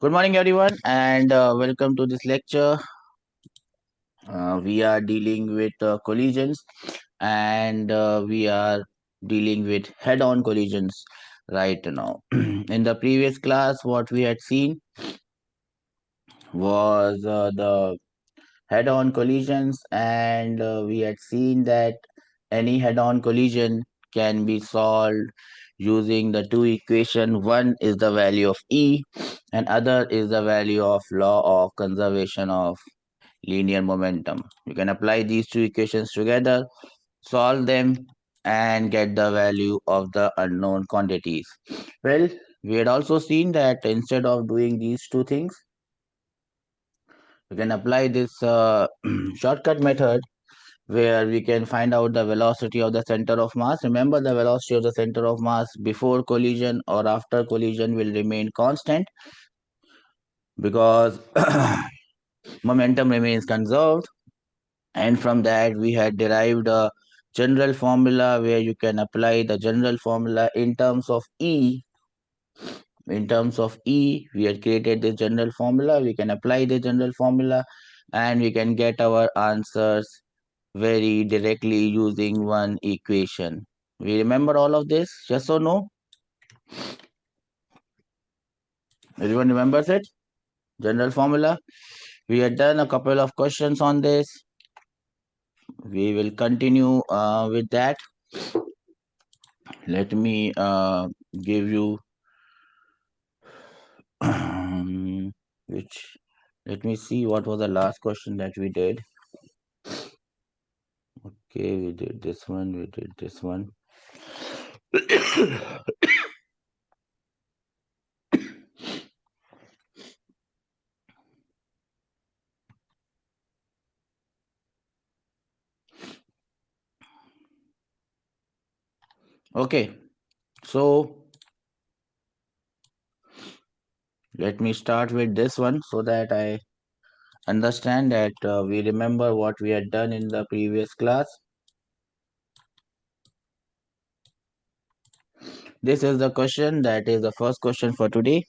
Good morning, everyone, and welcome to this lecture. We are dealing with collisions, and we are dealing with head-on collisions right now. In the previous class, what we had seen was the head-on collisions, and we had seen that any head-on collision can be solved using the two equation. One is the value of E, and other is the value of law of conservation of linear momentum. You can apply these two equations together, solve them, and get the value of the unknown quantities. Well, we had also seen that instead of doing these two things, we can apply this shortcut method where we can find out the velocity of the center of mass. Remember, the velocity of the center of mass before collision or after collision will remain constant because momentum remains conserved. And from that we had derived a general formula where you can apply the general formula in terms of E. In terms of E, we had created this general formula. We can apply the general formula and we can get our answers very directly using one equation. We remember all of this? Yes or no? Everyone remembers it? General formula. We had done a couple of questions on this. We will continue with that. Let me give you which let me see what was the last question that we did. Okay, we did this one, we did this one. Okay, so let me start with this one so that I understand that we remember what we had done in the previous class. This is the question that is the first question for today.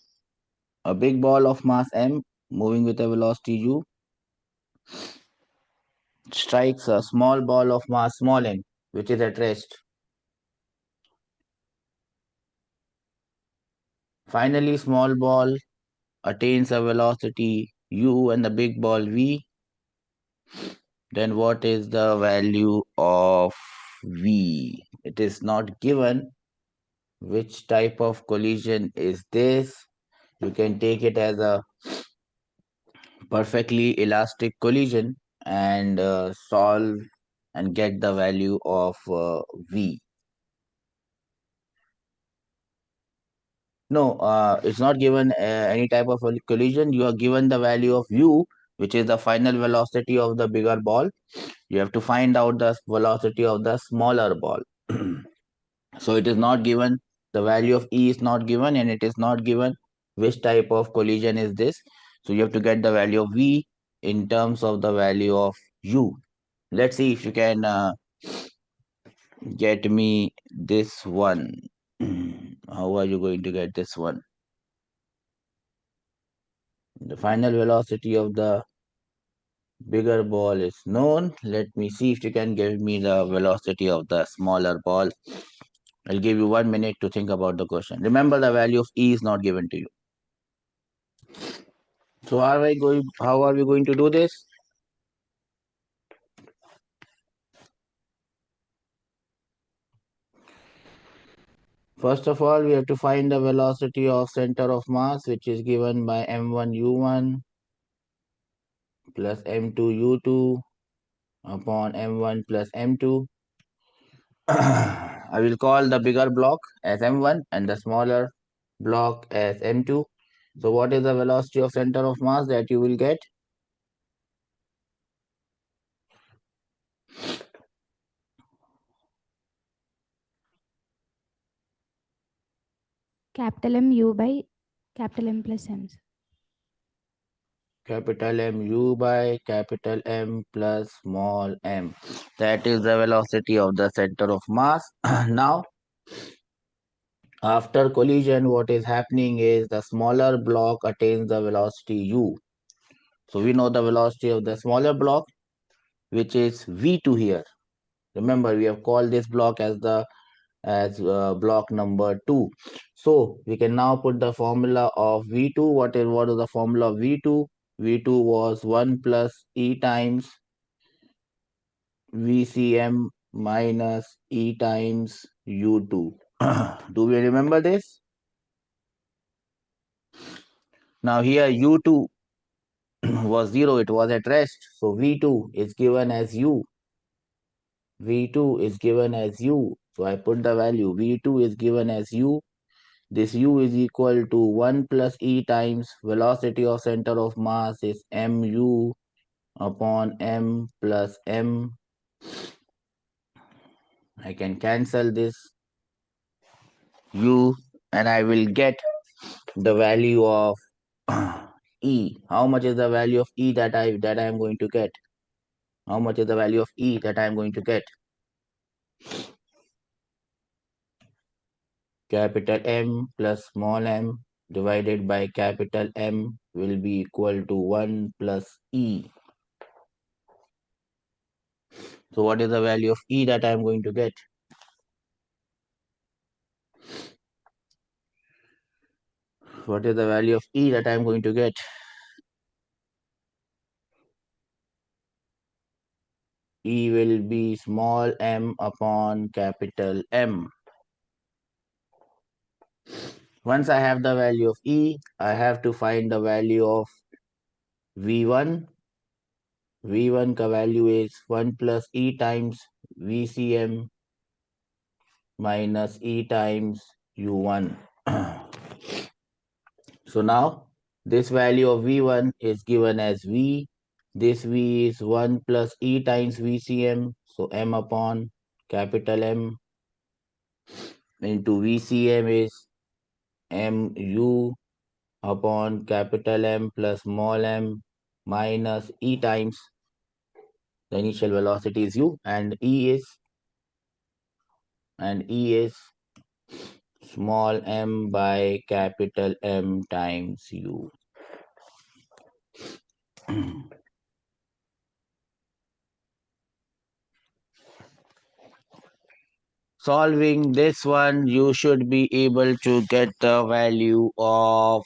A big ball of mass m moving with a velocity u strikes a small ball of mass small n which is at rest. Finally, small ball attains a velocity u and the big ball v. Then what is the value of v? It is not given. Which type of collision is this? You can take it as a perfectly elastic collision and solve and get the value of v. No, it's not given any type of collision. You are given the value of u, which is the final velocity of the bigger ball. You have to find out the velocity of the smaller ball. So it is not given, the value of E is not given, and it is not given which type of collision is this. So you have to get the value of V in terms of the value of U. Let's see if you can get me this one. How are you going to get this one? The final velocity of the bigger ball is known. Let me see if you can give me the velocity of the smaller ball. I'll give you 1 minute to think about the question. Remember, the value of E is not given to you. So how are we going to do this? First of all, we have to find the velocity of center of mass, which is given by m1 u1 plus m2 u2 upon m1 plus m2. I will call the bigger block as m1 and the smaller block as m2. So what is the velocity of center of mass that you will get? Capital M U by capital M plus M. Capital M U by capital M plus small m. That is the velocity of the center of mass. Now, After collision, what is happening is the smaller block attains the velocity u. So we know the velocity of the smaller block, which is v2 here. Remember, we have called this block as block number 2. So we can now put the formula of v2. What is the formula of v2? v2 was 1 plus e times vcm minus e times u2. Do we remember this? Now here u2 was 0, it was at rest. So v2 is given as u. v2 is given as u. So I put the value v2 is given as u. This u is equal to 1 plus e times velocity of center of mass is mu upon m plus m. I can cancel this u and I will get the value of e. How much is the value of e that I am going to get? How much is the value of e that I am going to get? Capital M plus small m divided by capital M will be equal to 1 plus e. So what is the value of e that I am going to get? What is the value of e that I am going to get? E will be small m upon capital M. Once I have the value of e, I have to find the value of V1. V1 का value is 1 plus e times VCM minus e times U1. So now this value of V1 is given as V. This V is 1 plus E times VCM. So M upon capital M into VCM is MU upon capital M plus small m minus E times the initial velocity is U and E is small m by capital M times U. Solving this one, you should be able to get the value of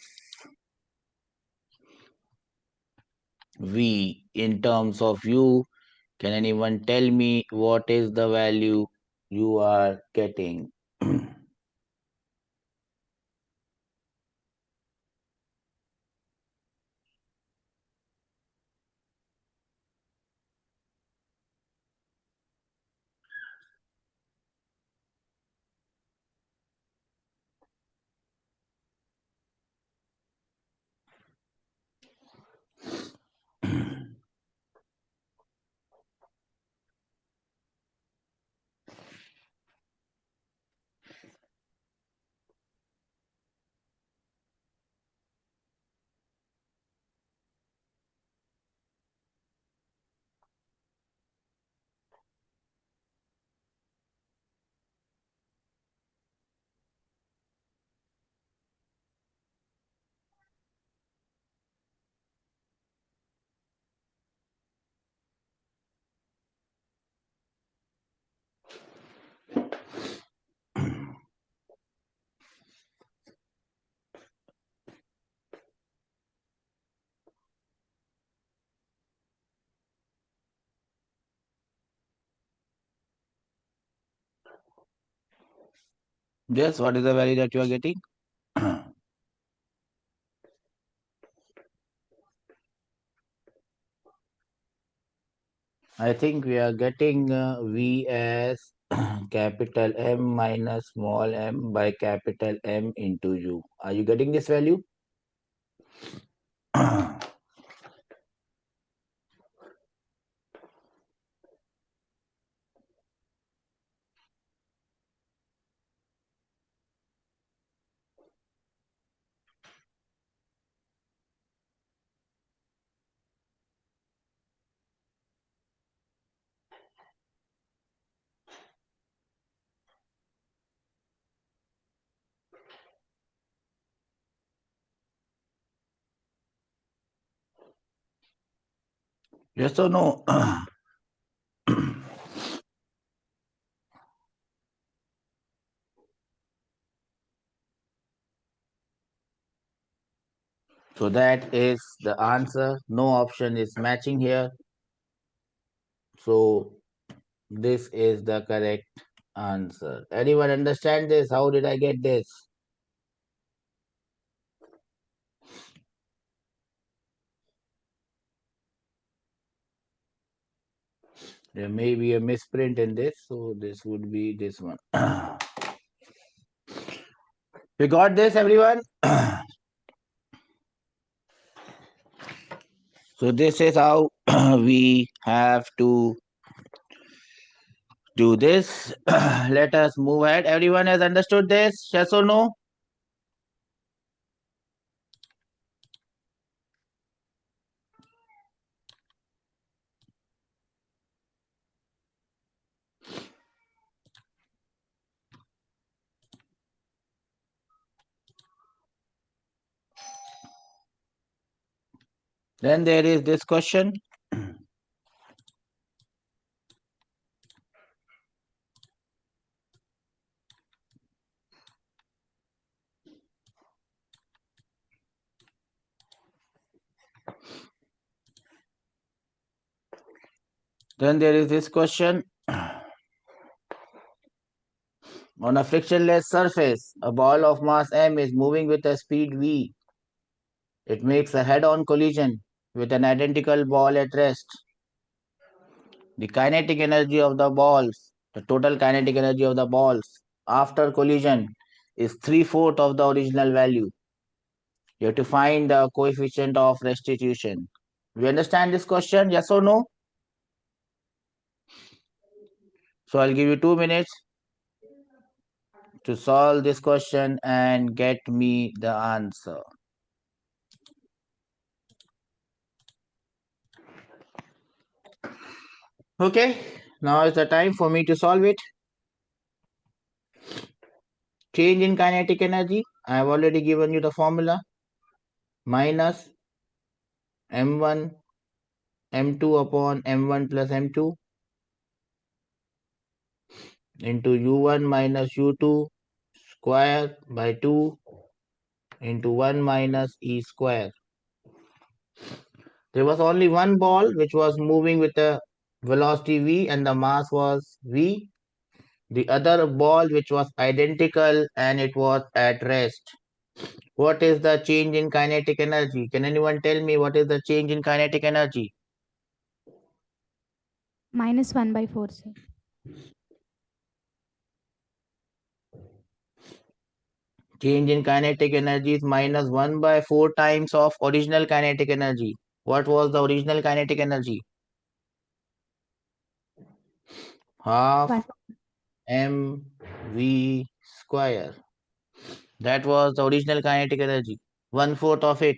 V in terms of U. Can anyone tell me what is the value you are getting? Yes, what is the value that you are getting? I think we are getting V as capital M minus small m by capital M into U. Are you getting this value? Yes or no? So that is the answer. No option is matching here. So this is the correct answer. Anyone understand this? How did I get this? There may be a misprint in this, so this would be this one. We got this, everyone? So this is how we have to do this. Let us move ahead. Everyone has understood this? Yes or no? Then there is this question. Then there is this question. On a frictionless surface, a ball of mass m is moving with a speed v. It makes a head-on collision with an identical ball at rest. The kinetic energy of the balls, the total kinetic energy of the balls after collision is 3/4 of the original value. You have to find the coefficient of restitution. We understand this question? Yes or no? So I'll give you 2 minutes to solve this question and get me the answer. Okay, now is the time for me to solve it. Change in kinetic energy. I have already given you the formula. Minus m1 m2 upon m1 plus m2 into u1 minus u2 square by 2 into 1 minus e square. There was only one ball which was moving with a velocity v and the mass was v. The other ball which was identical and it was at rest. What is the change in kinetic energy? Can anyone tell me what is the change in kinetic energy? Minus 1 by 4, sir. Change in kinetic energy is minus 1 by 4 times of original kinetic energy. What was the original kinetic energy? Half 1. mv square. That was the original kinetic energy. 1/4 of it.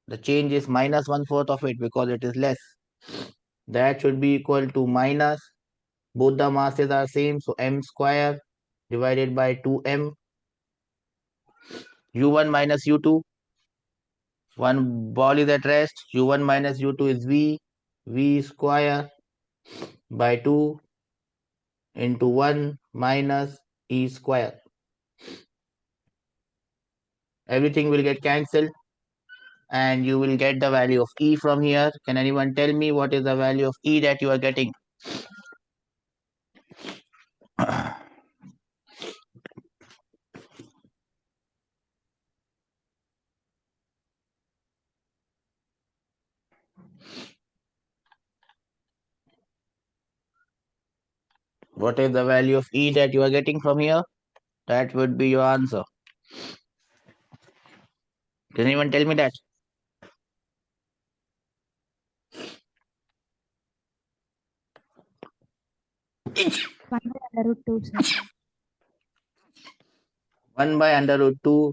The change is minus 1/4 of it because it is less. That should be equal to minus. Both the masses are same, so m square divided by 2m. u1 minus u2. One ball is at rest. u1 minus u2 is v square by 2 into 1 minus e square. Everything will get cancelled and you will get the value of E from here. Can anyone tell me what is the value of E that you are getting? What is the value of E that you are getting from here? That would be your answer. Can anyone tell me that? 1 by under root 2, sir. 1 by under root 2,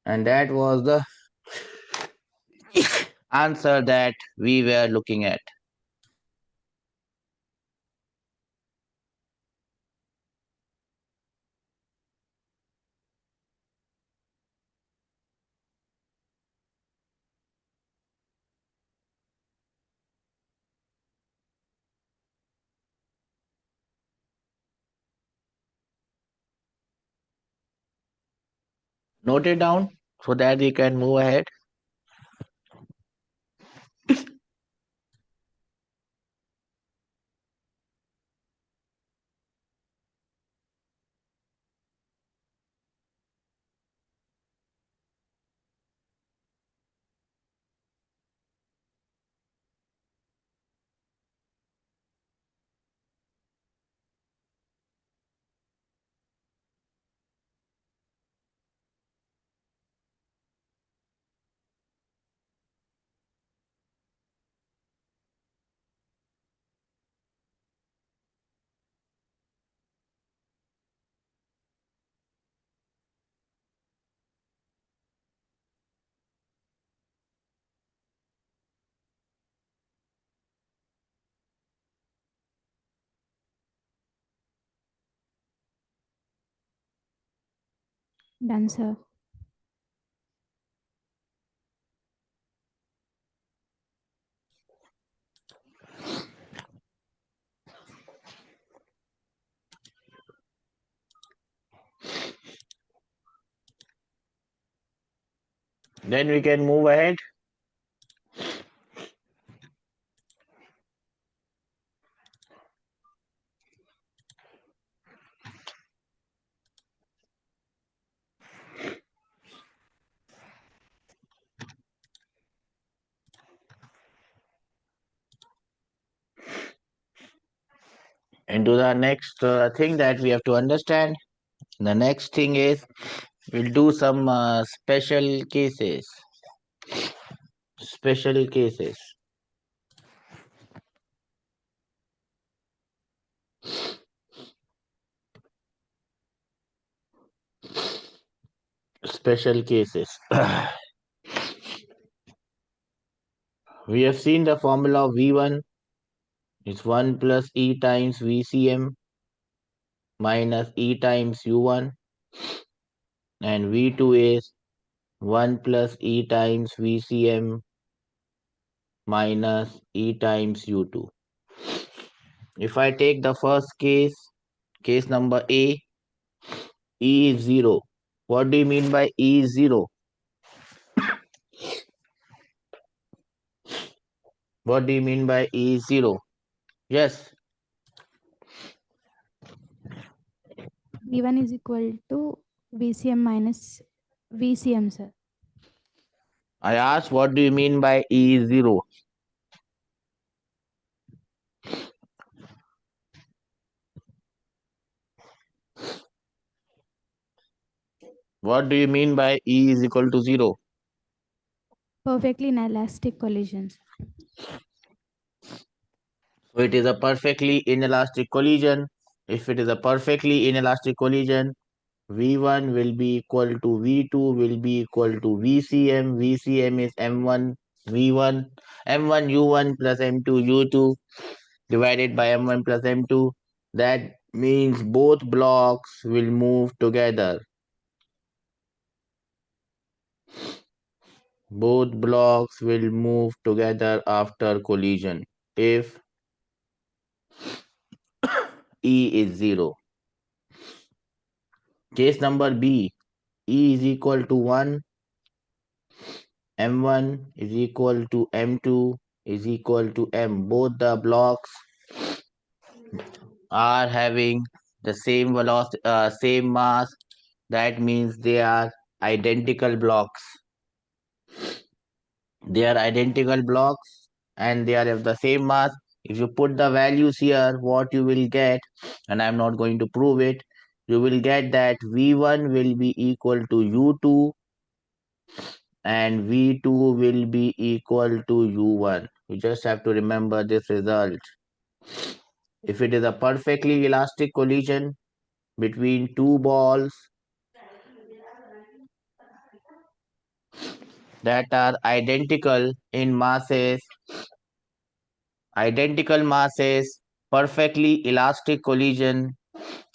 and that was the answer that we were looking at. Note it down so that we can move ahead. Done, sir. Then we can move ahead. Into the next thing that we have to understand. The next thing is we'll do some special cases. Special cases. Special cases. We have seen the formula of V1 is 1 plus E times VCM minus E times U1, and V2 is 1 plus E times VCM minus E times U2. If I take the first case, case number A, E is 0. What do you mean by E is 0? What do you mean by E is 0? Yes, V1 is equal to VCM minus VCM, sir. I asked what do you mean by E is 0? What do you mean by E is equal to 0? Perfectly inelastic collisions. So it is a perfectly inelastic collision. If it is a perfectly inelastic collision, V1 will be equal to V2 will be equal to VCM. VCM is M1 V1, M1 U1 plus M2 U2 divided by M1 plus M2. That means both blocks will move together. Both blocks will move together after collision if E is 0. Case number B, E is equal to 1, M1 is equal to M2 is equal to M. Both the blocks are having the same velocity, same mass. That means they are identical blocks. They are identical blocks and they are of the same mass. If you put the values here, what you will get, and I'm not going to prove it, you will get that V1 will be equal to U2 and V2 will be equal to U1. You just have to remember this result. If it is a perfectly elastic collision between two balls that are identical masses, perfectly elastic collision,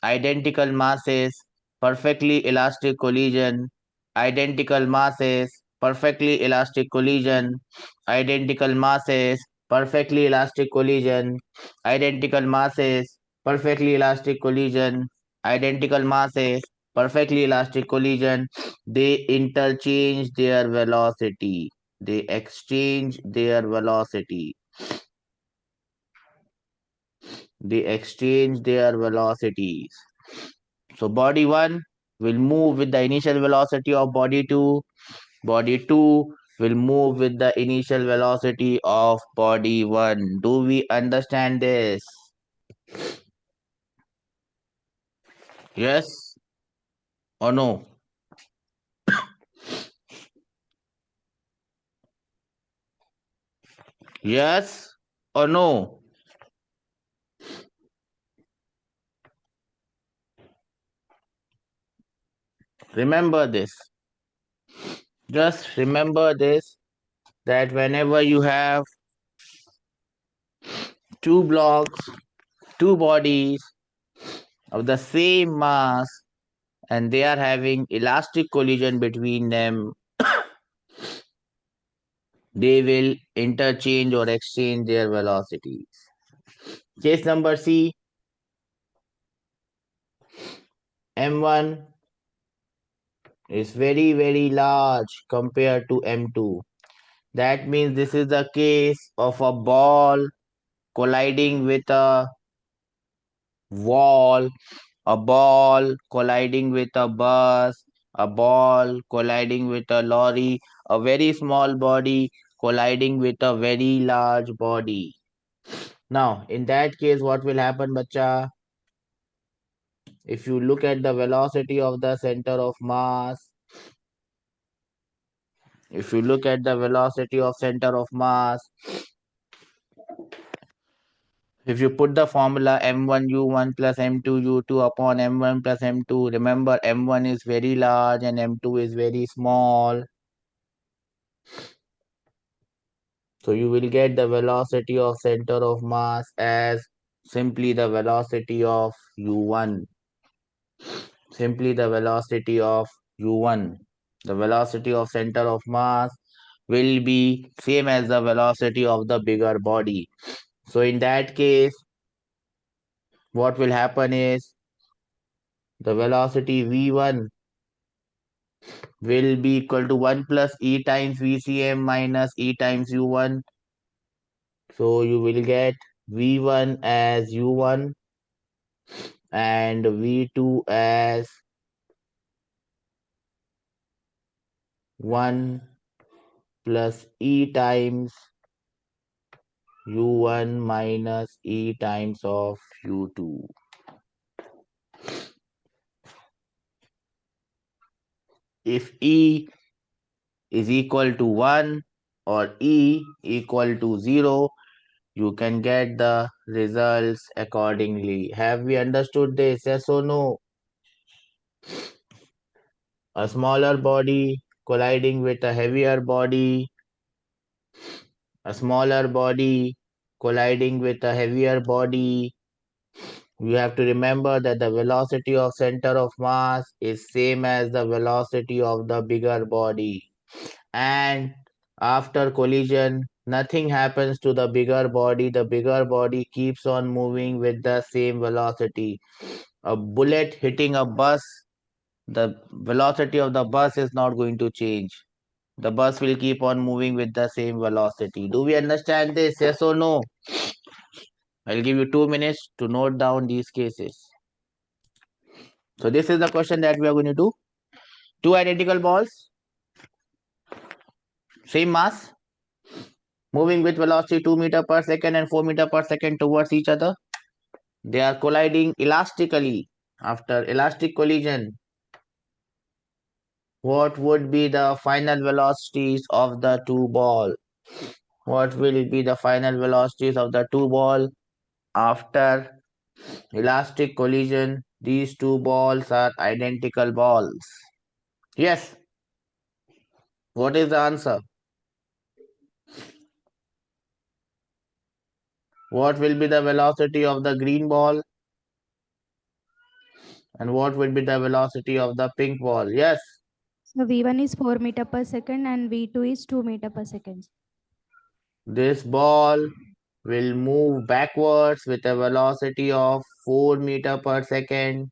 identical masses, perfectly elastic collision, identical masses, perfectly elastic collision, identical masses, perfectly elastic collision, identical masses, perfectly elastic collision, identical masses, perfectly elastic collision, they interchange their velocity. They exchange their velocity. They exchange their velocities. So body 1 will move with the initial velocity of body 2. Body 2 will move with the initial velocity of body 1. Do we understand this? Yes or no? Yes or no? Remember this. Just remember this, that whenever you have two blocks, two bodies of the same mass, and they are having elastic collision between them, they will interchange or exchange their velocities. Case number C, M1 is very, very large compared to M2. That means this is the case of a ball colliding with a wall, a ball colliding with a bus, a ball colliding with a lorry, a very small body colliding with a very large body. Now, in that case, what will happen, bacha? If you look at the velocity of the center of mass, if you look at the velocity of center of mass, if you put the formula m1u1 plus m2u2 upon m1 plus m2, remember m1 is very large and m2 is very small. So you will get the velocity of center of mass as simply the velocity of u1. Simply the velocity of u1. The velocity of center of mass will be same as the velocity of the bigger body. So in that case, what will happen is the velocity v1 will be equal to 1 plus e times vcm minus e times u1. So you will get v1 as u1 and v2 as 1 plus e times u1 minus e times of u2. If e is equal to 1 or e equal to 0, you can get the results accordingly. Have we understood this? Yes or no? A smaller body colliding with a heavier body, a smaller body colliding with a heavier body. You have to remember that the velocity of center of mass is same as the velocity of the bigger body. And after collision, nothing happens to the bigger body. The bigger body keeps on moving with the same velocity. A bullet hitting a bus, the velocity of the bus is not going to change. The bus will keep on moving with the same velocity. Do we understand this? Yes or no? I'll give you 2 minutes to note down these cases. So this is the question that we are going to do. Two identical balls, same mass, moving with velocity 2 meter per second and 4 meter per second towards each other. They are colliding elastically. After elastic collision, what would be the final velocities of the two balls? What will be the final velocities of the two balls after elastic collision? These two balls are identical balls. Yes. What is the answer? What will be the velocity of the green ball? And what will be the velocity of the pink ball? Yes. So V1 is 4 meter per second and V2 is 2 meter per second. This ball will move backwards with a velocity of 4 meter per second.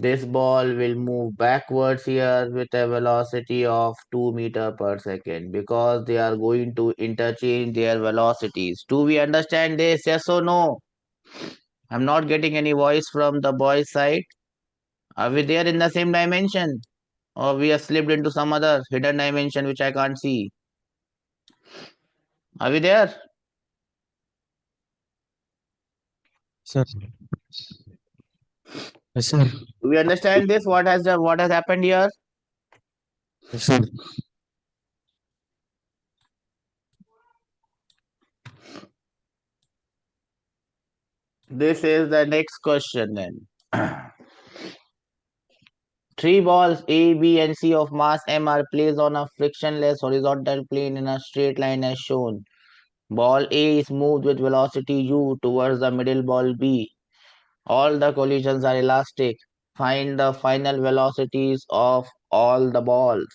This ball will move backwards here with a velocity of 2 meter per second because they are going to interchange their velocities. Do we understand this? Yes or no? I'm not getting any voice from the boys' side. Are we there in the same dimension? Or we have slipped into some other hidden dimension which I can't see? Are we there? Sir. Yes, sir. Do we understand this? What has happened here? Yes, sir. This is the next question then. Three balls A, B, and C of mass m are placed on a frictionless horizontal plane in a straight line as shown. Ball A is moved with velocity u towards the middle ball B. All the collisions are elastic. Find the final velocities of all the balls.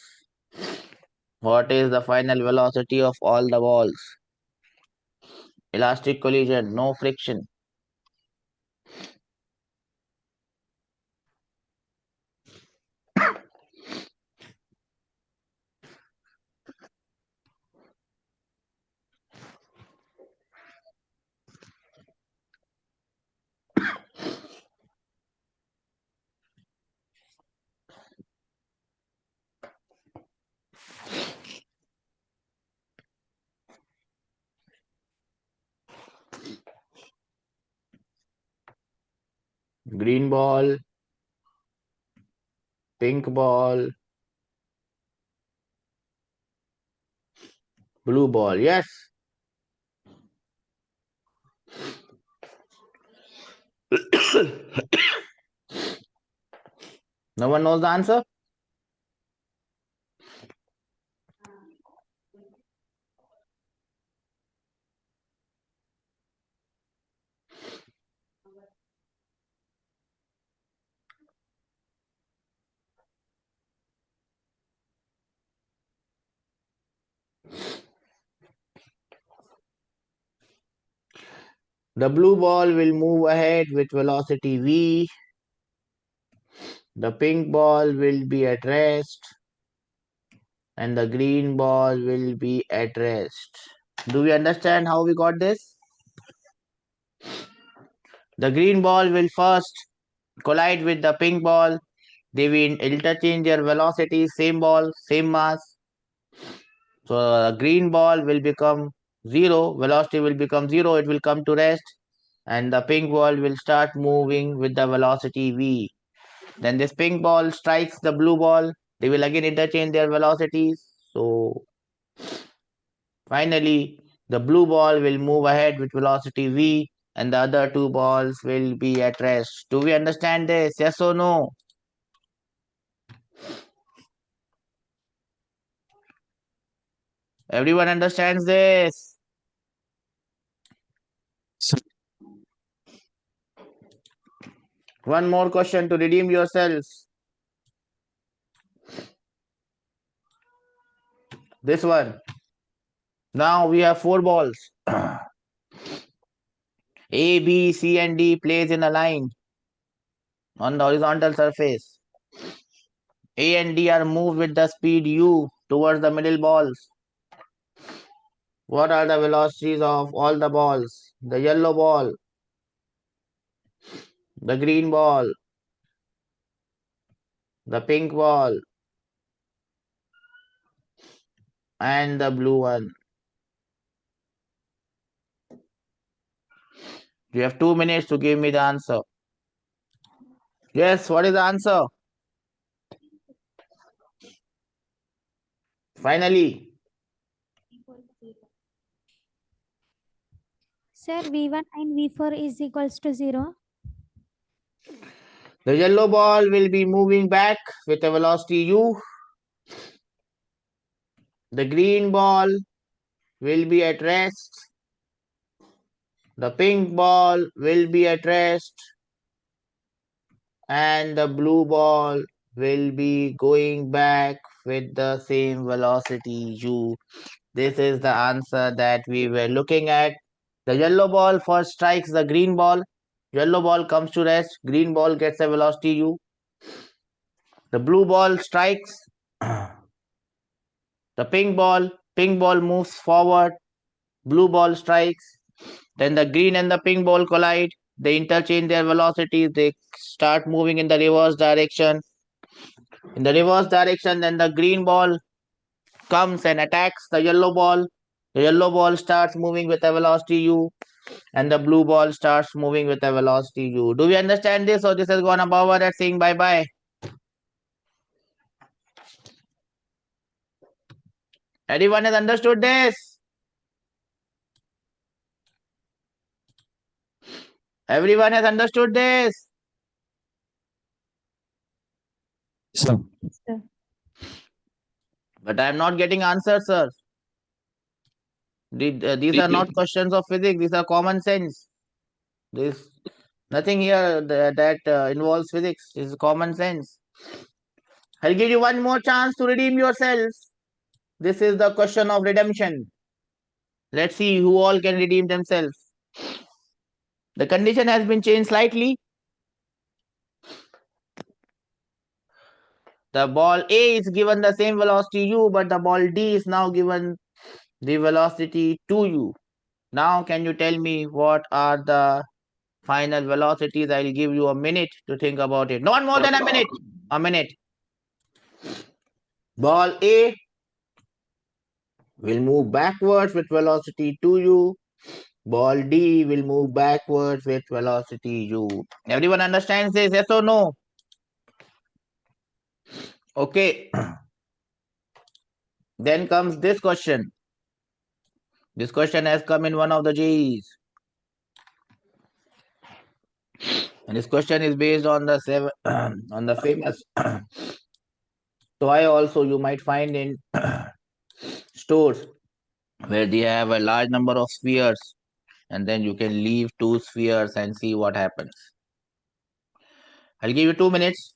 What is the final velocity of all the balls? Elastic collision, no friction. Green ball, pink ball, blue ball. Yes. No one knows the answer? The blue ball will move ahead with velocity v. The pink ball will be at rest. And the green ball will be at rest. Do we understand how we got this? The green ball will first collide with the pink ball. They will interchange their velocities, same ball, same mass. So the green ball will become 0, velocity will become 0, it will come to rest. And the pink ball will start moving with the velocity v. Then this pink ball strikes the blue ball. They will again interchange their velocities. So finally, the blue ball will move ahead with velocity v and the other two balls will be at rest. Do we understand this? Yes or no? Everyone understands this? Sir. One more question to redeem yourselves. This one. Now we have four balls. A, B, C, and D plays in a line on the horizontal surface. A and D are moved with the speed u towards the middle balls. What are the velocities of all the balls? The yellow ball, the green ball, the pink ball, and the blue one. You have 2 minutes to give me the answer. Yes, what is the answer? Finally, Sir, V1 and V4 is equals to 0. the yellow ball will be moving back with a velocity u. The green ball will be at rest. The pink ball will be at rest. And the blue ball will be going back with the same velocity u. This is the answer that we were looking at. The yellow ball first strikes the green ball. Yellow ball comes to rest. Green ball gets a velocity u. The blue ball strikes the pink ball moves forward, blue ball strikes, then the green and the pink ball collide, they interchange their velocities, they start moving in the reverse direction. In the reverse direction, then the green ball comes and attacks the yellow ball. The yellow ball starts moving with a velocity u, and the blue ball starts moving with a velocity u. Do we understand this, or this has gone above our head saying bye bye? Everyone has understood this? Everyone has understood this? Sir. Sir. But I am not getting answers, sir. These are not questions of physics. These are common sense. There's nothing here that involves physics. It's common sense. I'll give you one more chance to redeem yourselves. This is the question of redemption. Let's see who all can redeem themselves. The condition has been changed slightly. The ball A is given the same velocity u, but the ball D is now given the velocity 2u. Now can you tell me what are the final velocities? I'll give you a minute to think about it. Not more than a minute. A minute. Ball A will move backwards with velocity 2u. Ball D will move backwards with velocity u. Everyone understands this? Yes or no? Okay. Then comes this question. This question has come in one of the JEEs. And this question is based on the on the famous toy also you might find in stores where they have a large number of spheres, and then you can leave 2 spheres and see what happens. I'll give you 2 minutes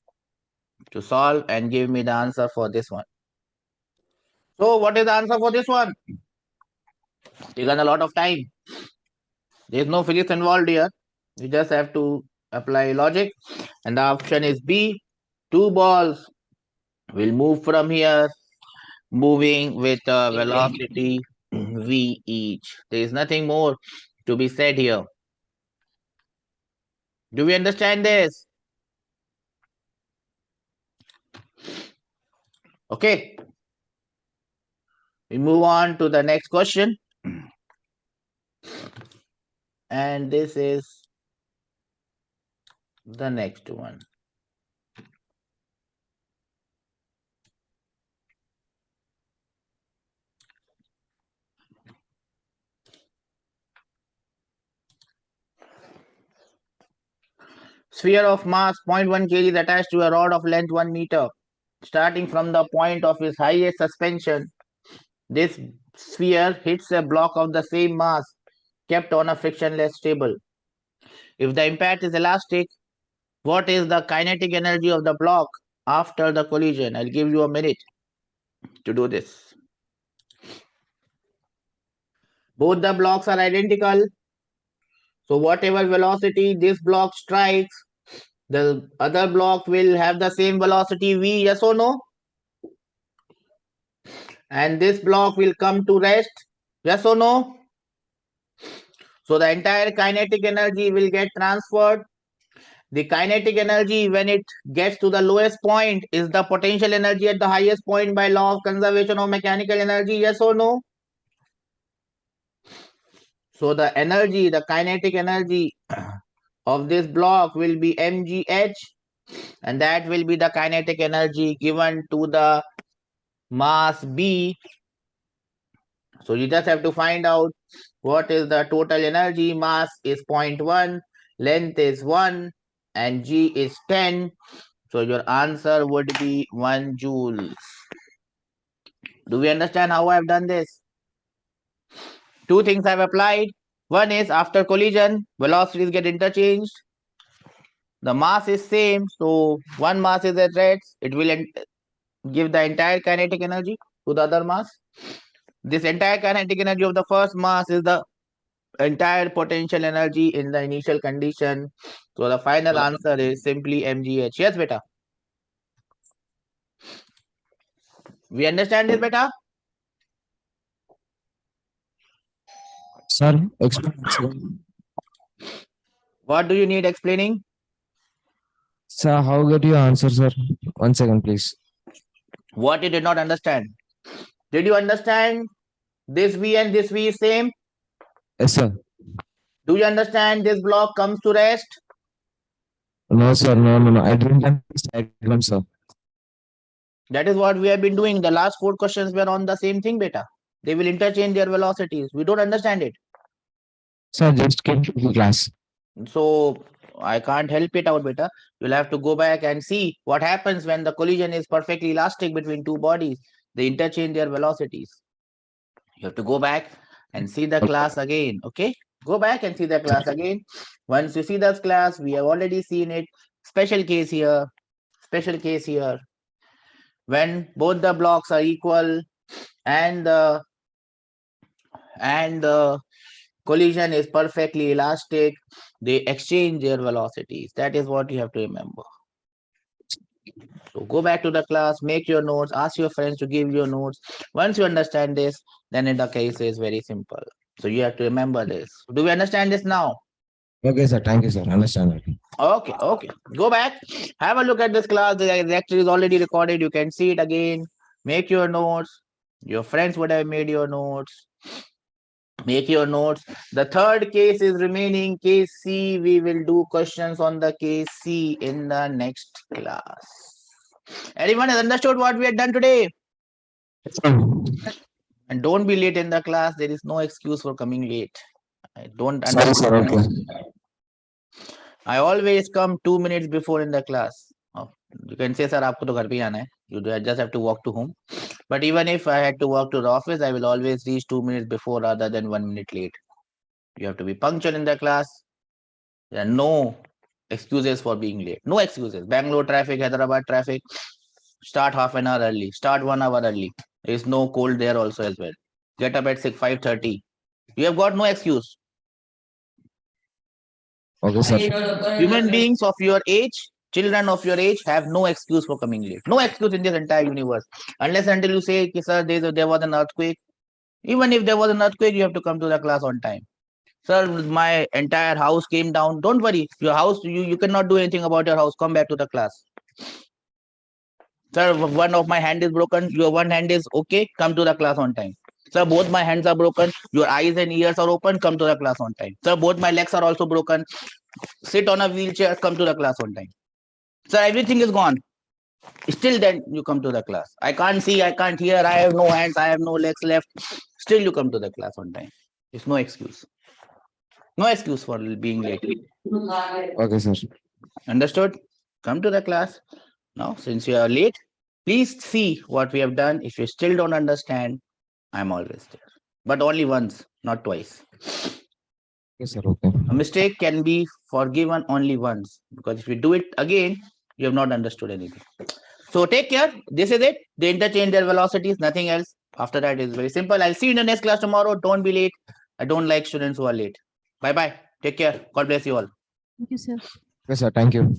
to solve and give me the answer for this one. So what is the answer for this one? Taken a lot of time. There is no physics involved here. You just have to apply logic, and the option is B. 2 balls will move from here, moving with a velocity v each. There is nothing more to be said here. Do we understand this? Okay. We move on to the next question. And this is the next one. Sphere of mass 0.1 kg is attached to a rod of length 1 meter. Starting from the point of its highest suspension, this sphere hits a block of the same mass kept on a frictionless table. If the impact is elastic, what is the kinetic energy of the block after the collision? I'll give you a minute to do this. Both the blocks are identical. So whatever velocity this block strikes, the other block will have the same velocity v, yes or no? And this block will come to rest, yes or no? So the entire kinetic energy will get transferred. The kinetic energy when it gets to the lowest point is the potential energy at the highest point by law of conservation of mechanical energy, yes or no? So the energy, the kinetic energy of this block will be mgh, and that will be the kinetic energy given to the mass B. So you just have to find out what is the total energy. Mass is 0.1, length is 1, and G is 10. So your answer would be 1 joule. Do we understand how I've done this? 2 things I've applied. One is after collision, velocities get interchanged. The mass is same, so one mass is at rest. It will give the entire kinetic energy to the other mass. This entire kinetic energy of the first mass is the entire potential energy in the initial condition. So the final answer is simply mgh. Yes, beta. We understand this, beta? Sir, explain. What do you need explaining? Sir, how get your answer, sir? 1 second, please. What you did not understand? Did you understand this V and this V is same? Yes, sir. Do you understand this block comes to rest? No, sir. No. I didn't understand this diagram, sir. That is what we have been doing. The last 4 questions were on the same thing, beta. They will interchange their velocities. We don't understand it. Sir, just came to the class. So I can't help it out, beta. You'll have to go back and see what happens when the collision is perfectly elastic between two bodies. They interchange their velocities. You have to go back and see the class again. Okay, go back and see the class again. Once you see this class, we have already seen it. Special case here, special case here. When both the blocks are equal and the collision is perfectly elastic, they exchange their velocities. That is what you have to remember. So go back to the class, make your notes, ask your friends to give you notes. Once you understand this, then in the case is very simple. So you have to remember this. Do we understand this now? Okay, sir. Thank you, sir. Understand that. Okay. Go back, have a look at this class. The lecture is already recorded. You can see it again. Make your notes. Your friends would have made your notes. Make your notes. The third case is remaining, case C. We will do questions on the case C in the next class. Anyone has understood what we had done today? And don't be late in the class. There is no excuse for coming late. I don't Sorry, sir. understand. Okay. I always come 2 minutes before in the class. Oh, you can say, sir, aapko to ghar pe hi aana hai. You just have to walk to home. But even if I had to walk to the office, I will always reach 2 minutes before rather than 1 minute late. You have to be punctual in the class. There are no excuses for being late. No excuses. Bangalore traffic, Hyderabad traffic. Start half an hour early. Start 1 hour early. There is no cold there also as well. Get up at 5:30. You have got no excuse. Okay, sir. Human beings of your age, children of your age have no excuse for coming late. No excuse in this entire universe. Unless until you say, sir, there was an earthquake. Even if there was an earthquake, you have to come to the class on time. Sir, my entire house came down. Don't worry. Your house, you cannot do anything about your house. Come back to the class. Sir, one of my hand is broken. Your one hand is okay. Come to the class on time. Sir, both my hands are broken. Your eyes and ears are open. Come to the class on time. Sir, both my legs are also broken. Sit on a wheelchair. Come to the class on time. Sir, everything is gone. Still then you come to the class. I can't see, I can't hear, I have no hands, I have no legs left. Still you come to the class on time. There's no excuse. No excuse for being late. Okay, sir. Understood? Come to the class. Now, since you are late, please see what we have done. If you still don't understand, I'm always there. But only once, not twice. Okay, sir. Okay. A mistake can be forgiven only once, because if you do it again, you have not understood anything. So take care. This is it. They interchange their velocities, nothing else. After that, it's very simple. I'll see you in the next class tomorrow. Don't be late. I don't like students who are late. Bye bye. Take care. God bless you all. Thank you, sir. Okay, sir. Thank you.